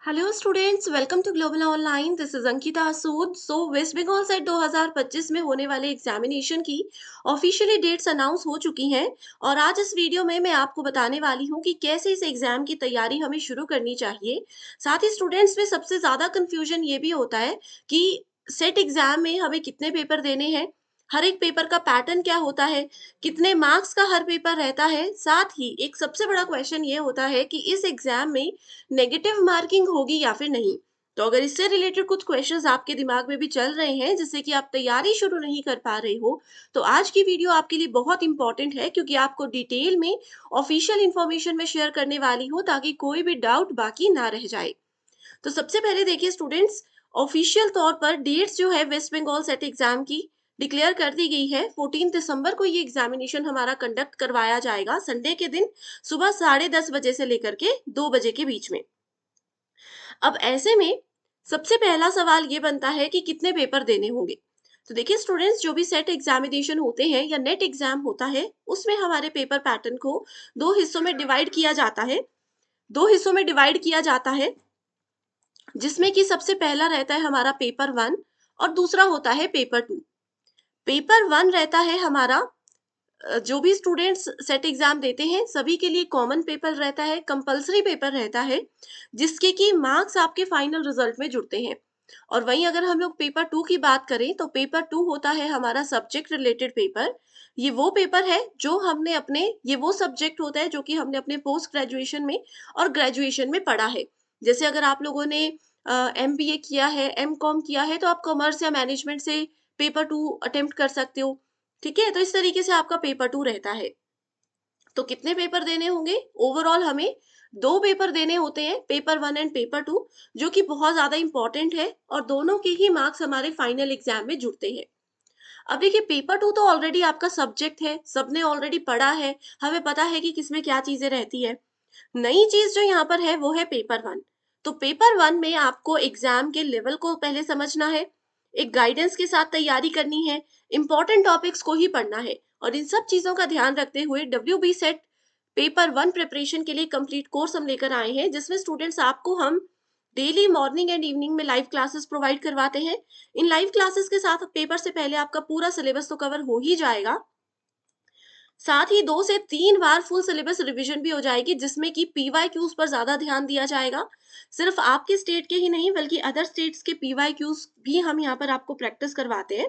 Hello students, welcome to global online. This is Ankita Sood. West Bengal SET 2025 में होने वाले एग्जामिनेशन की ऑफिशियली डेट्स अनाउंस हो चुकी हैं और आज इस वीडियो में मैं आपको बताने वाली हूं कि कैसे इस एग्जाम की तैयारी हमें शुरू करनी चाहिए। साथ ही स्टूडेंट्स में सबसे ज्यादा कंफ्यूजन ये भी होता है कि सेट एग्जाम में हमें कितने पेपर देने हैं, हर एक पेपर का पैटर्न क्या होता है, कितने मार्क्स का हर पेपर रहता है। साथ ही एक सबसे बड़ा क्वेश्चन ये होता है कि इस एग्जाम में नेगेटिव मार्किंग होगी या फिर नहीं। तो अगर इससे रिलेटेड कुछ क्वेश्चंस आपके दिमाग में भी चल रहे हैं जिससे कि आप तैयारी शुरू नहीं कर पा रहे हो, तो आज की वीडियो आपके लिए बहुत इंपॉर्टेंट है क्योंकि आपको डिटेल में ऑफिशियल इंफॉर्मेशन में शेयर करने वाली हूँ ताकि कोई भी डाउट बाकी ना रह जाए। तो सबसे पहले देखिए स्टूडेंट्स, ऑफिशियल तौर पर डेट्स जो है वेस्ट बंगाल सेट एग्जाम की डिक्लेयर कर दी गई है। 14 दिसंबर को ये एग्जामिनेशन हमारा कंडक्ट करवाया जाएगा, संडे के दिन सुबह 10:30 बजे से लेकर के 2 बजे के बीच में। अब ऐसे में सबसे पहला सवाल ये बनता है कि कितने पेपर देने होंगे। तो देखिए स्टूडेंट्स, जो भी सेट एग्जामिनेशन होते हैं या नेट एग्जाम होता है उसमें हमारे पेपर पैटर्न को दो हिस्सों में डिवाइड किया जाता है। दो हिस्सों में डिवाइड किया जाता है जिसमें कि सबसे पहला रहता है हमारा पेपर वन और दूसरा होता है पेपर टू। पेपर वन रहता है हमारा जो भी स्टूडेंट्स सेट एग्जाम देते हैं सभी के लिए कॉमन पेपर रहता है, कंपलसरी पेपर रहता है, जिसके कि मार्क्स आपके फाइनल रिजल्ट में जुड़ते हैं। और वहीं अगर हम लोग पेपर टू की बात करें तो पेपर टू होता है हमारा सब्जेक्ट रिलेटेड पेपर। ये वो पेपर है जो हमने अपने ये वो सब्जेक्ट होता है जो कि हमने अपने पोस्ट ग्रेजुएशन में और ग्रेजुएशन में पढ़ा है। जैसे अगर आप लोगों ने MBA किया है, M.Com किया है, तो आप कॉमर्स या मैनेजमेंट से पेपर टू अटेम्प्ट कर सकते हो। ठीक है, तो इस तरीके से आपका पेपर टू रहता है। तो कितने पेपर देने होंगे? ओवरऑल हमें दो पेपर देने होते हैं, paper one and paper two, जो कि बहुत ज्यादा इंपॉर्टेंट है और दोनों के ही मार्क्स हमारे फाइनल एग्जाम में जुड़ते हैं। अब देखिए पेपर टू तो ऑलरेडी आपका सब्जेक्ट है, सबने ऑलरेडी पढ़ा है, हमें पता है कि किसमें क्या चीजें रहती है। नई चीज जो यहाँ पर है वो है पेपर वन। तो पेपर वन में आपको एग्जाम के लेवल को पहले समझना है, एक गाइडेंस के साथ तैयारी करनी है, इंपॉर्टेंट टॉपिक्स को ही पढ़ना है। और इन सब चीजों का ध्यान रखते हुए WB set paper one preparation के लिए कंप्लीट कोर्स हम लेकर आए हैं, जिसमें स्टूडेंट्स आपको हम डेली मॉर्निंग एंड इवनिंग में लाइव क्लासेस प्रोवाइड करवाते हैं। इन लाइव क्लासेस के साथ पेपर से पहले आपका पूरा सिलेबस तो कवर हो ही जाएगा, साथ ही 2 से 3 बार फुल सिलेबस रिवीजन भी हो जाएगी जिसमें कि पीवाईक्यूज पर ज्यादा ध्यान दिया जाएगा। सिर्फ आपके स्टेट के ही नहीं बल्कि अदर स्टेट्स के पीवाईक्यूज भी हम यहाँ पर आपको प्रैक्टिस करवाते हैं।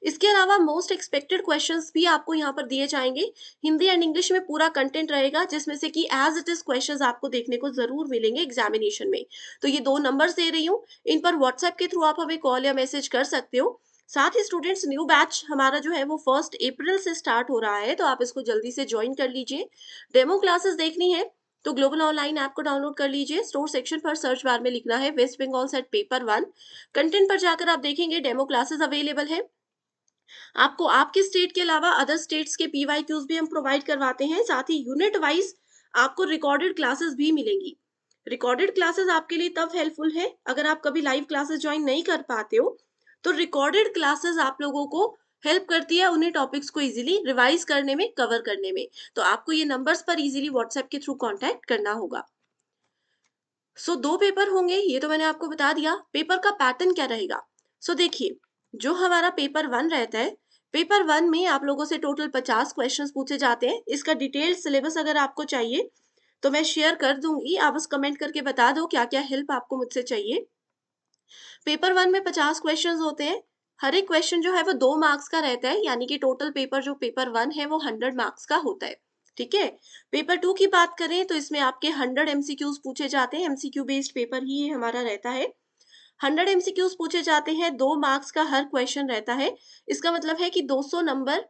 इसके अलावा मोस्ट एक्सपेक्टेड क्वेश्चंस भी आपको यहाँ पर दिए जाएंगे। हिंदी एंड इंग्लिश में पूरा कंटेंट रहेगा जिसमें से कि एज इट इज क्वेश्चंस आपको देखने को जरूर मिलेंगे एग्जामिनेशन में। तो ये 2 नंबर्स दे रही हूँ, इन पर व्हाट्सएप के थ्रू आप हमें कॉल या मैसेज कर सकते हो। साथ ही स्टूडेंट्स, न्यू बैच हमारा जो है वो 1 अप्रैल से स्टार्ट हो रहा है, तो आप इसको जल्दी से ज्वाइन कर लीजिए। डेमो क्लासेस देखनी है तो ग्लोबल ऑनलाइन ऐप को डाउनलोड कर लीजिए। स्टोर सेक्शन पर सर्च बार में लिखना है West Bengal SET paper one. Content पर जाकर आप देखेंगे डेमो क्लासेस अवेलेबल है। आपको आपके स्टेट के अलावा अदर स्टेट्स के पीवाईक्यूज भी हम प्रोवाइड करवाते हैं। साथ ही यूनिट वाइज आपको रिकॉर्डेड क्लासेस भी मिलेंगी। रिकॉर्डेड क्लासेस आपके लिए तब हेल्पफुल है अगर आप कभी लाइव क्लासेस ज्वाइन नहीं कर पाते हो, तो रिकॉर्डेड क्लासेस आप लोगों को हेल्प करती है उन्हीं टॉपिक्स को इजीली रिवाइज करने में, कवर करने में। तो आपको ये नंबर्स पर इजीली व्हाट्सएप के थ्रू कांटेक्ट करना होगा। दो पेपर होंगे ये तो मैंने आपको बता दिया। पेपर का पैटर्न क्या रहेगा? देखिए, जो हमारा पेपर वन रहता है, पेपर वन में आप लोगों से टोटल 50 क्वेश्चंस पूछे जाते हैं। इसका डिटेल्ड सिलेबस अगर आपको चाहिए तो मैं शेयर कर दूंगी, आप बस कमेंट करके बता दो क्या क्या हेल्प आपको मुझसे चाहिए। पेपर वन में 50 क्वेश्चंस होते हैं। हर एक क्वेश्चन जो है वो 2 मार्क्स का रहता है, यानी कि टोटल पेपर जो पेपर वन है वो 100 मार्क्स का होता है। ठीक है। पेपर टू की बात करें तो इसमें आपके 100 MCQs पूछे जाते हैं। MCQ बेस्ड पेपर ही ये हमारा रहता है। 100 MCQs पूछे जाते हैं, 2 मार्क्स का हर क्वेश्चन रहता है। इसका मतलब है कि 200 नंबर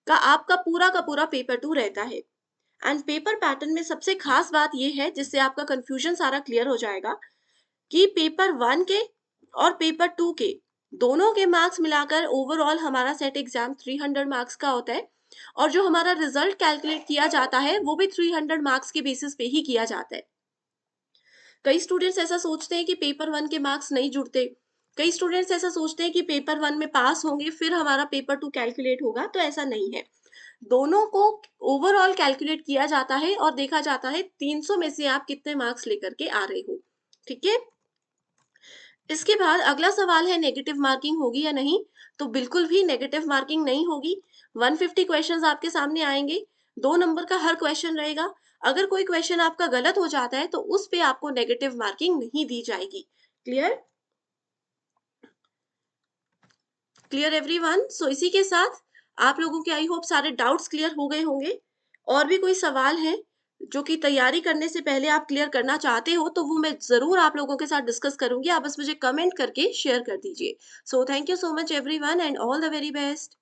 का आपका पूरा का पूरा पेपर टू रहता है। एंड पेपर पैटर्न में सबसे खास बात यह है, जिससे आपका कंफ्यूजन सारा क्लियर हो जाएगा, कि पेपर वन के और पेपर टू के दोनों के मार्क्स मिलाकर ओवरऑल हमारा सेट एग्जाम 300 मार्क्स का होता है। और जो हमारा रिजल्ट कैलकुलेट किया जाता है वो भी 300 मार्क्स के बेसिस पे ही किया जाता है। कई स्टूडेंट्स ऐसा सोचते हैं कि पेपर वन के मार्क्स नहीं जुड़ते। कई स्टूडेंट्स ऐसा सोचते हैं कि पेपर वन में पास होंगे फिर हमारा पेपर टू कैलकुलेट होगा, तो ऐसा नहीं है। दोनों को ओवरऑल कैलकुलेट किया जाता है और देखा जाता है 300 में से आप कितने मार्क्स लेकर के आ रहे हो। ठीक है। इसके बाद अगला सवाल है नेगेटिव मार्किंग होगी या नहीं? तो बिल्कुल भी नेगेटिव मार्किंग नहीं होगी। 150 क्वेश्चंस आपके सामने आएंगे, 2 नंबर का हर क्वेश्चन रहेगा। अगर कोई क्वेश्चन आपका गलत हो जाता है तो उस पे आपको नेगेटिव मार्किंग नहीं दी जाएगी। क्लियर? Clear everyone? सो इसी के साथ आप लोगों के आई होप सारे डाउट्स क्लियर हो गए होंगे। और भी कोई सवाल है जो कि तैयारी करने से पहले आप क्लियर करना चाहते हो तो वो मैं जरूर आप लोगों के साथ डिस्कस करूंगी। आप बस मुझे कमेंट करके शेयर कर दीजिए। So thank you so much everyone and all the very best.